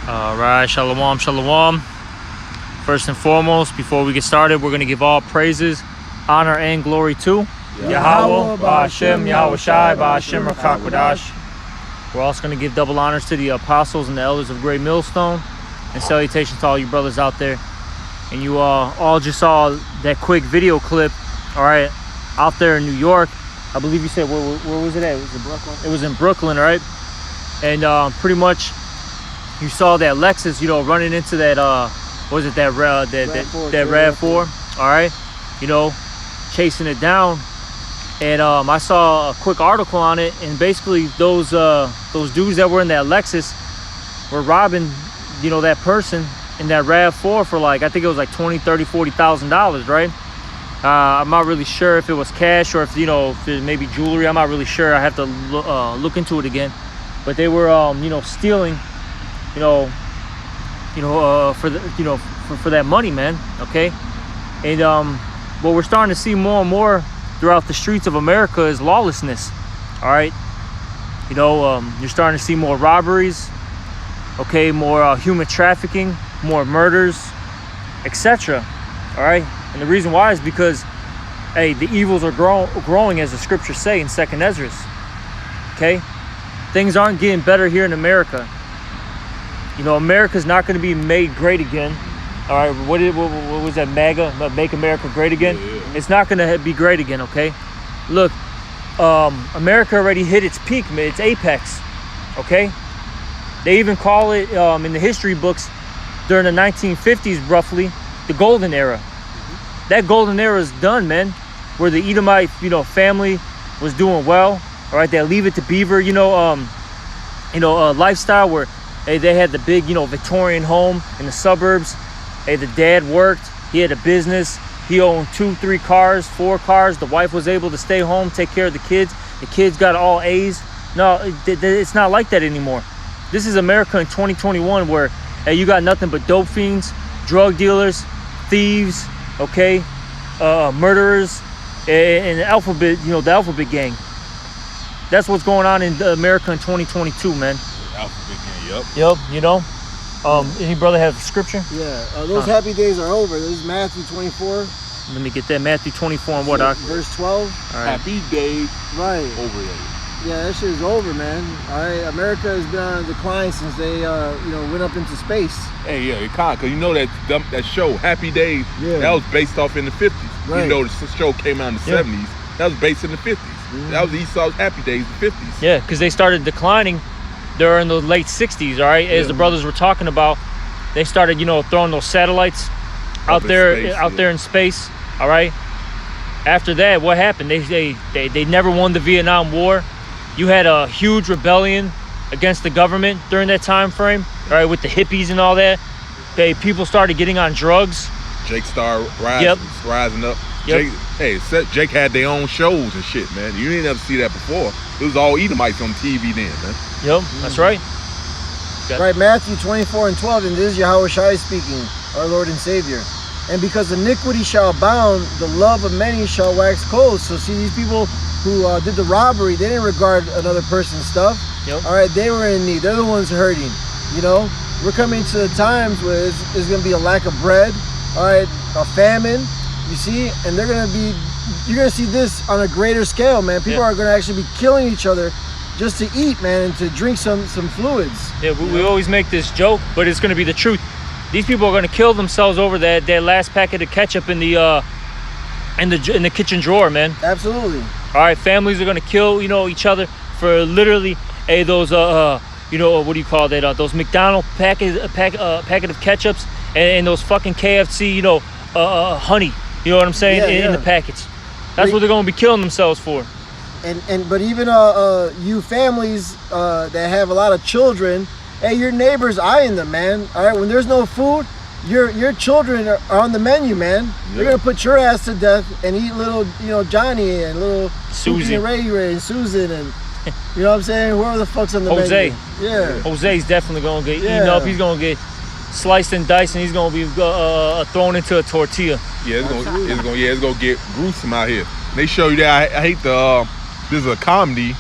All right, shalom, shalom. First and foremost, before we get started, we're going to give all praises, honor, and glory to Yahweh, Ba'ashem, Yahweh Shai, Ba'ashem, Rakakwadash. We're also going to give double honors to the apostles and the elders of Great Millstone, and salutations to all you brothers out there. And you all just saw that quick video clip, all right, out there in New York. I believe you said, where was it at? It was in Brooklyn. It was in Brooklyn, right? And pretty much you saw that Lexus, you know, running into that, what was it, that RAV4, all right, you know, chasing it down. And I saw a quick article on it, and basically those dudes that were in that Lexus were robbing, you know, that person in that RAV4 for like, I think it was like $20,000, $30,000, $40,000, right? I'm not really sure if it was cash or if, you know, if it may be jewelry. I'm not really sure. I have to look into it again. But they were, you know, stealing, for the, you know, for that money, man. Okay, and what we're starting to see more and more throughout the streets of America is lawlessness. All right, you know, you're starting to see more robberies. Okay, more human trafficking, more murders, etc. All right, and the reason why is because, hey, the evils are growing, as the scriptures say in 2nd Ezra. Okay, things aren't getting better here in America. You know, America's not going to be made great again. All right, what was that, MAGA, Make America Great Again? Yeah. It's not going to be great again, okay? Look, America already hit its peak, its apex, okay? They even call it, in the history books, during the 1950s, roughly, the golden era. Mm-hmm. That golden era is done, man, where the Edomite, you know, family was doing well, all right? They leave it to Beaver, lifestyle where, hey, they had the big, you know, Victorian home in the suburbs. Hey, the dad worked. He had a business. He owned 2, 3 cars, 4 cars. The wife was able to stay home, take care of the kids. The kids got all A's. No, it's not like that anymore. This is America in 2021 where, hey, you got nothing but dope fiends, drug dealers, thieves, okay, murderers, and the alphabet, you know, the alphabet gang. That's what's going on in America in 2022, man. Alphabet gang, yep. Yep, you know. Any brother have scripture? Yeah, those happy days are over. This is Matthew 24. Let me get that. Matthew 24 and what? Verse 12. All right. Happy days. Right. Over there. Yeah, that shit is over, man. All right, America has been on a decline since they, went up into space. Hey, yeah, it can't, because you know that show, Happy Days, that was based off in the 50s. Right. You know, the show came out in the 70s. That was based in the 50s. Mm-hmm. That was Esau's Happy Days, the 50s. Yeah, because they started declining during the late 60s, all right? As the brothers were talking about, they started, you know, throwing those satellites out there in space, all right? After that, what happened? They never won the Vietnam War. You had a huge rebellion against the government during that time frame, all right, with the hippies and all that. People started getting on drugs. Jake started rising up. Yep. Jake had their own shows and shit, man. You didn't ever see that before. It was all Edomites on TV then, man. Yep, that's right. Right, Matthew 24 and 12, and this is Yahweh Shai speaking, our Lord and Savior. And because iniquity shall abound, the love of many shall wax cold. So see, these people who did the robbery, they didn't regard another person's stuff. Yep. All right, they were in need. They're the ones hurting. You know, we're coming to the times where there's going to be a lack of bread. All right, a famine. You see, and you're going to see this on a greater scale, man. People are going to actually be killing each other just to eat, man, and to drink some fluids. Yeah, we always make this joke, but it's going to be the truth. These people are going to kill themselves over that last packet of ketchup in the kitchen drawer, man. Absolutely. All right, families are going to kill, you know, each other for literally those what do you call that? Those McDonald's packet of ketchups and those fucking KFC, you know, honey. You know what I'm saying? In the packets. That's what they're going to be killing themselves for. But even you families that have a lot of children, hey, your neighbors eyeing them, man. All right, when there's no food, your children are on the menu, man. They're gonna put your ass to death and eat little, Johnny and little Susie and Ray and Susan and You know what I'm saying? Whoever the fuck's on the Jose. menu. Yeah. Jose's definitely gonna get eaten Yeah. up. He's gonna get sliced and diced, and he's gonna be thrown into a tortilla. Yeah, it's gonna get gruesome out here. They show you that. I hate the. This is a comedy.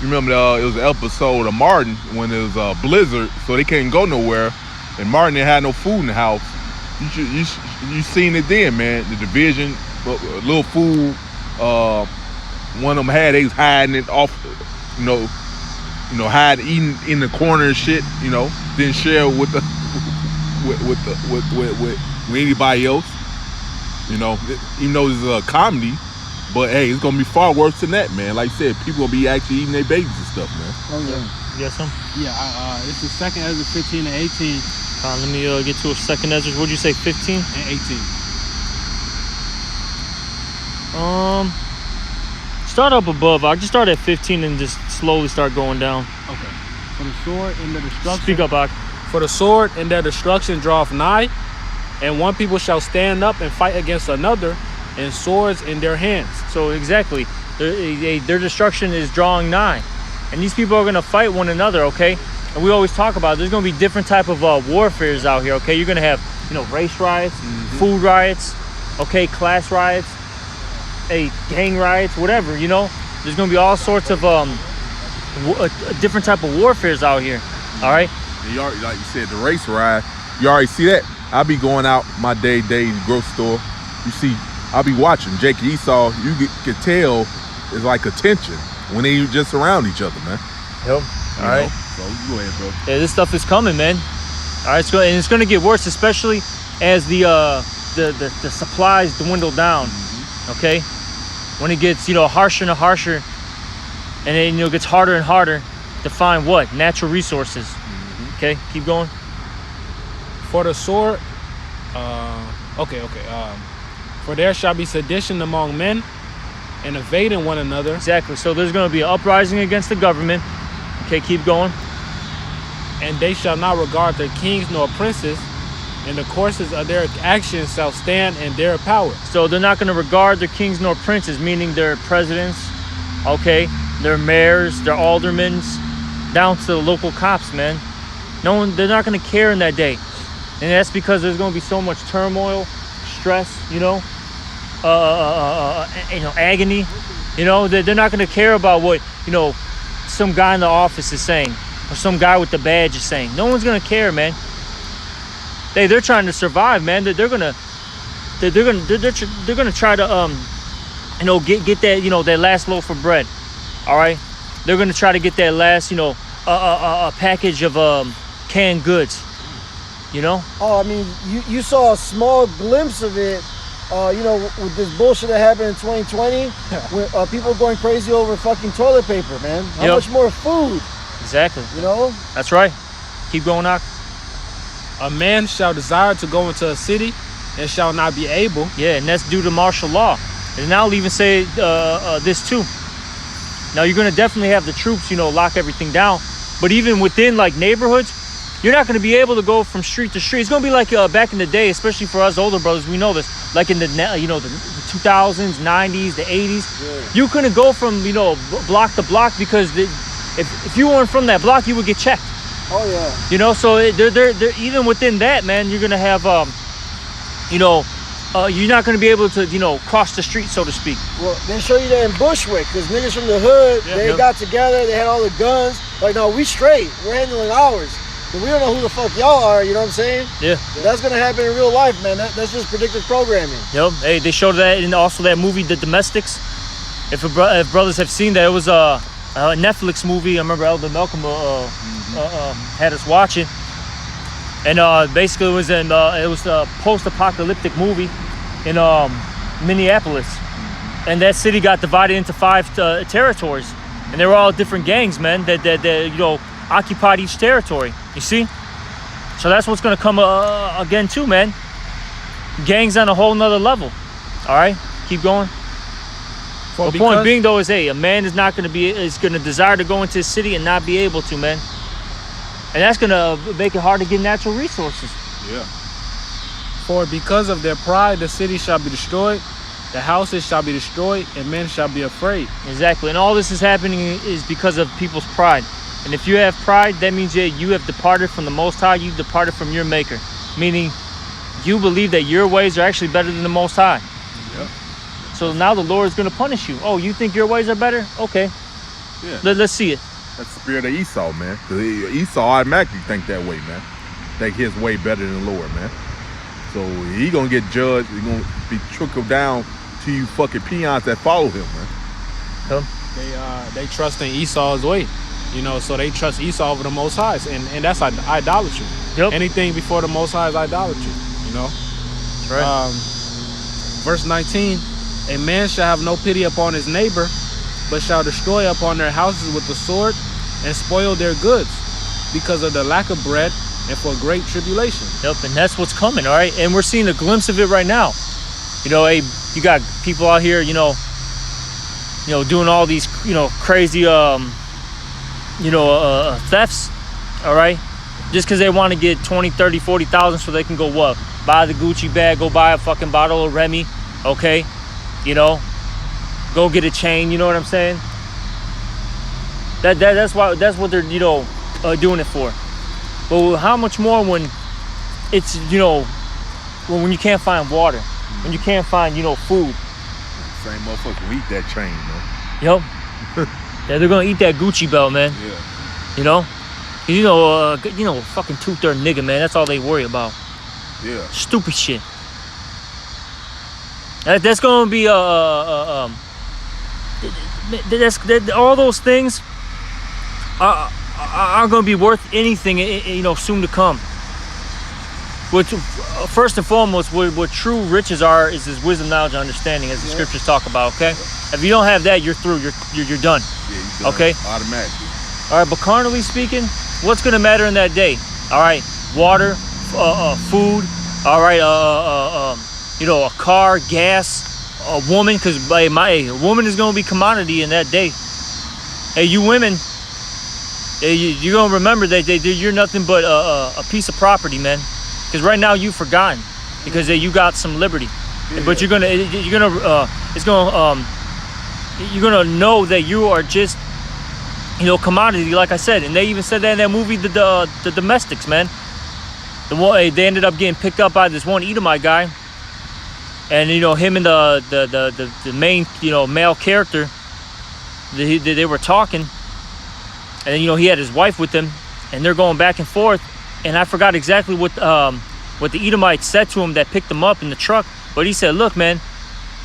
You remember it was an episode of Martin when it was a blizzard, so they couldn't go nowhere, and Martin didn't have no food in the house. You seen it then, man. The division, little food. One of them they was hiding it off. Eating in the corner and shit. Didn't share with the with anybody else. Even though it's a comedy, but hey, it's gonna be far worse than that, man. Like I said, people gonna be actually eating their babies and stuff, man. Oh yeah. You got some? Yeah, it's the second Ezra 15 and 18 Let me get to a second Ezra. What'd you say, 15? and 18. Start up above. I just start at 15 and just slowly start going down. Okay. For the sword and the destruction. Speak up, Ak. For the sword and their destruction draweth nigh, and one people shall stand up and fight against another, and swords in their hands. So exactly, their destruction is drawing nigh, and these people are gonna fight one another. Okay, and we always talk about there's gonna be different type of warfares out here. Okay, you're gonna have race riots, food riots, okay, class riots, gang riots, whatever. There's gonna be all sorts of different type of warfares out here. All right. And you already, like you said, the race ride. You already see that. I'll be going out my day grocery store. You see, I'll be watching Jake and Esau. You can tell it's like a tension when they just around each other, man. Yep. All right. So go ahead, bro. Yeah, this stuff is coming, man. All right, and it's gonna get worse, especially as the supplies dwindle down. Okay, when it gets harsher and harsher, and then it gets harder and harder to find what natural resources. Okay, keep going. For the sword, for there shall be sedition among men, and evading one another. Exactly. So there's going to be an uprising against the government. Okay, keep going. And they shall not regard their kings nor princes, and the courses of their actions shall stand in their power. So they're not going to regard their kings nor princes, meaning their presidents, okay, their mayors, their aldermen, down to the local cops, man. They're not going to care in that day. And that's because there's going to be so much turmoil, stress, agony. They're not going to care about what, some guy in the office is saying or some guy with the badge is saying. No one's going to care, man. They're trying to survive, man. They're going to try to get that, that last loaf of bread. All right? They're going to try to get that last, a package of canned goods. Oh, I mean, you saw a small glimpse of it, with this bullshit that happened in 2020, with people going crazy over fucking toilet paper, man. How much more food? Exactly. That's right. Keep going, Ak. A man shall desire to go into a city and shall not be able. Yeah, and that's due to martial law. And now I'll even say this too. Now you're going to definitely have the troops, lock everything down. But even within like neighborhoods, you're not going to be able to go from street to street. It's going to be like back in the day, especially for us older brothers. We know this. Like in the 2000s, 90s, the 80s. Yeah. You couldn't go from block to block because if you weren't from that block, you would get checked. Oh yeah. So they're even within that, man. You're going to have you're not going to be able to cross the street, so to speak. Well, they show you that in Bushwick because niggas from the hood they got together. They had all the guns. Like, no, we straight. We're handling ours. But we don't know who the fuck y'all are, you know what I'm saying? Yeah. That's going to happen in real life, man. That's just predictive programming. Yep. Hey, they showed that in also that movie, The Domestics. If brothers have seen that, it was a Netflix movie. I remember Elder Malcolm had us watching. And basically it was a post-apocalyptic movie in Minneapolis. And that city got divided into 5 territories. And they were all different gangs, man, that occupied each territory. You see? So that's what's going to come again too, man. Gangs on a whole nother level. All right? Keep going. The point being, though, is, hey, a man is going to desire to go into a city and not be able to, man. And that's going to make it hard to get natural resources. Yeah. For because of their pride, the city shall be destroyed, The houses shall be destroyed, and men shall be afraid. Exactly. And all this is happening is because of people's pride. And if you have pride, that means that you have departed from the Most High. You've departed from your Maker. Meaning, you believe that your ways are actually better than the Most High. Yep. So now the Lord is going to punish you. Oh, you think your ways are better? Okay. Yeah. Let's see it. That's the spirit of Esau, man. Because Esau automatically think that way, man. Think his way better than the Lord, man. So he gonna get judged. He gonna be trickled down to you fucking peons that follow him, man. They trust in Esau's way, so they trust Esau over the Most High, and that's idolatry. Yep. Anything before the Most High is idolatry, That's right. Verse 19, a man shall have no pity upon his neighbor, but shall destroy upon their houses with the sword and spoil their goods because of the lack of bread and for great tribulation. Yep, and that's what's coming, all right? And we're seeing a glimpse of it right now. Hey, you got people out here, doing all these, crazy, thefts, all right? Just because they want to get 20, 30, 40,000 so they can go what? Buy the Gucci bag, go buy a fucking bottle of Remy, okay? Go get a chain, you know what I'm saying? That's what they're, doing it for. But how much more when it's, when you can't find water, when you can't find, food. Same motherfucker who eat that chain, man. Yep. Yeah, they're gonna eat that Gucci belt, man. Yeah. Fucking two-third nigga, man. That's all they worry about. Yeah. Stupid shit. That's gonna be all those things are gonna be worth anything, soon to come. Which, first and foremost, what true riches are is his wisdom, knowledge, and understanding, as the scriptures talk about. Okay, if you don't have that, you're through. You're done. Yeah, you done. Okay. Automatically. All right, but carnally speaking, what's gonna matter in that day? All right, water, food. All right, a car, gas, a woman, because a woman is gonna be commodity in that day. Hey, you women, you're gonna remember that you're nothing but a piece of property, man. Because right now you've forgotten, because you got some liberty, but you're gonna know that you are just, commodity, like I said. And they even said that in that movie, the Domestics, man. They ended up getting picked up by this one Edomite guy, and him and the main male character, they were talking, and he had his wife with him, and they're going back and forth. And I forgot exactly what the Edomite said to him that picked him up in the truck. But he said, "Look, man,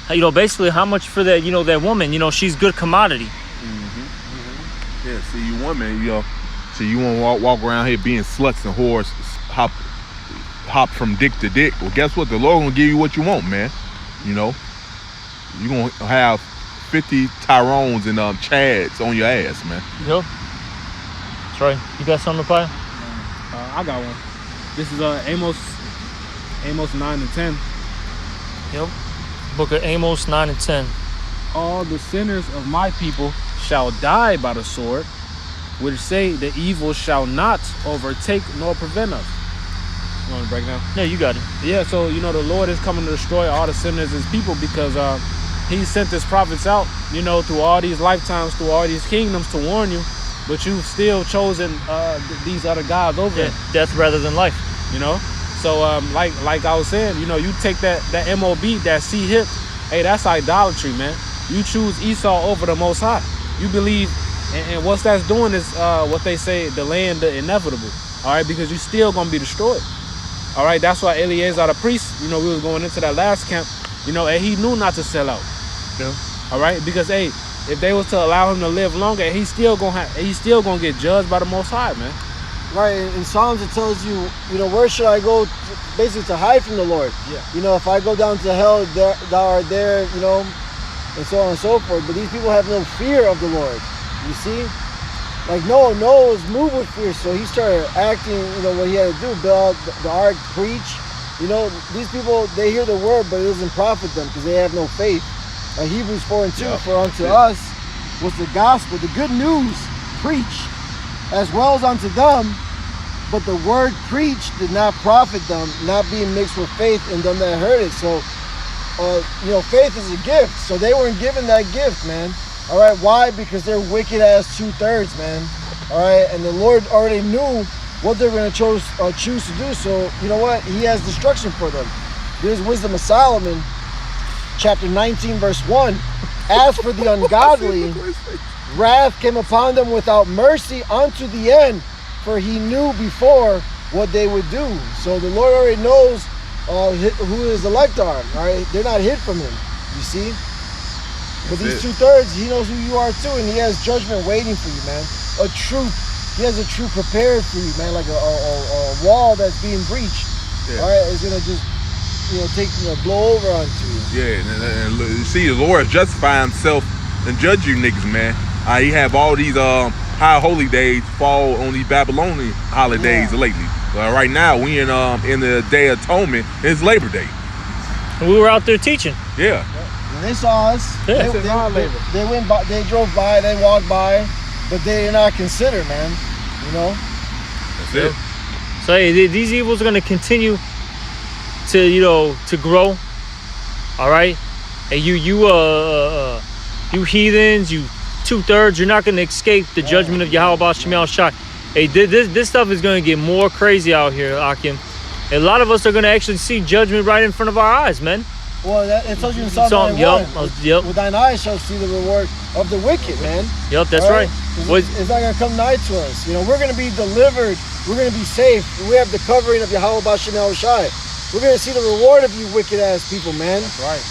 basically, how much for that? That woman, she's good commodity." Mm-hmm. Mm-hmm. Yeah. See, you women, so you want to walk around here being sluts and whores, hop from dick to dick. Well, guess what? The Lord gonna give you what you want, man. You're gonna have 50 Tyrones and Chads on your ass, man. Yep. That's right. You got something to play? I got one. This is Amos 9 and 10. Yep. Book of Amos 9 and 10. All the sinners of my people shall die by the sword, which say the evil shall not overtake nor prevent us. You want to break down? Yeah, you got it. Yeah, so the Lord is coming to destroy all the sinners as people, because he sent his prophets out, through all these lifetimes, through all these kingdoms to warn you. But you've still chosen these other gods over it. Death rather than life. So like I was saying, you take that MOB, that C-hip, hey, that's idolatry, man. You choose Esau over the Most High. You believe, and what that's doing is what they say, delaying the inevitable. All right, because you're still gonna be destroyed. All right, that's why Eleazar the priest, we was going into that last camp, and he knew not to sell out. Yeah. All right, because if they was to allow him to live longer, he's still gonna get judged by the Most High, man. Right, in Psalms it tells you, where should I go, basically to hide from the Lord. Yeah. If I go down to hell, thou art there, and so on and so forth. But these people have no fear of the Lord. You see, like Noah was moved with fear, so he started acting, what he had to do, build the ark, preach. These people, they hear the word, but it doesn't profit them because they have no faith. Hebrews 4 and 2, for unto us was the gospel, the good news, preached, as well as unto them, but the word preached did not profit them, not being mixed with faith in them that heard it. So faith is a gift. So they weren't given that gift, man. All right, why? Because they're wicked as 2/3, man. All right, and the Lord already knew what they're going to choose to do. So you know what? He has destruction for them. There's Wisdom of Solomon, chapter 19, verse 1. As for the ungodly, wrath came upon them without mercy unto the end, for he knew before what they would do. So the Lord already knows who his elect are. All right, they're not hid from him. You see. But these 2/3, he knows who you are too, and he has judgment waiting for you, man. He has a truth prepared for you, man, like a wall that's being breached. Yeah. All right, it's gonna just, blow over onto you. Yeah, and see, the Lord justify himself and judge you niggas, man. He have all these high holy days fall on these Babylonian holidays lately. Right now, we in the Day of Atonement. It's Labor Day. And we were out there teaching. Yeah. And they saw us. Yeah. They went by. They drove by. They walked by, but they did not consider, man. You know. That's it. So hey, these evils are gonna continue to grow. All right, and you heathens, you 2/3, you're not gonna escape the judgment of Yahweh B'Shem Yahushai. Hey, this stuff is gonna get more crazy out here, Akim. A lot of us are gonna actually see judgment right in front of our eyes, man. Well, it tells you in Psalm 91. Yep. With thine eyes shall see the reward of the wicked, man. Yep, that's right. It's not gonna come nigh to us. We're gonna be delivered. We're gonna be safe. We have the covering of Yahweh B'Shem Yahushai. We're gonna see the reward of you wicked ass people, man. That's right.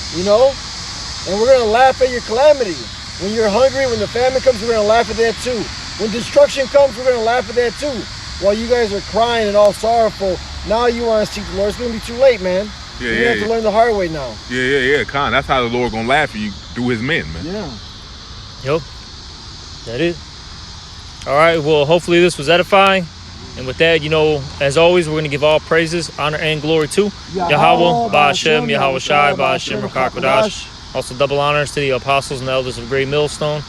And we're gonna laugh at your calamity. When you're hungry, when the famine comes, we're gonna laugh at that too. When destruction comes, we're gonna laugh at that too. While you guys are crying and all sorrowful, now you want to seek the Lord. It's gonna be too late, man. You're gonna have to learn the hard way now. Yeah, Con. That's how the Lord gonna laugh at you through his men, man. Yeah. Yep. That is. All right. Well, hopefully this was edifying. And with that, as always, we're going to give all praises, honor, and glory to Yahweh, Ba'Shem, Yahweh Shai, Ba'Shem, Rakakodash. Also double honors to the apostles and the elders of Great Millstone.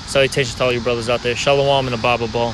Salutations to all your brothers out there. Shalom and a Baba Ball.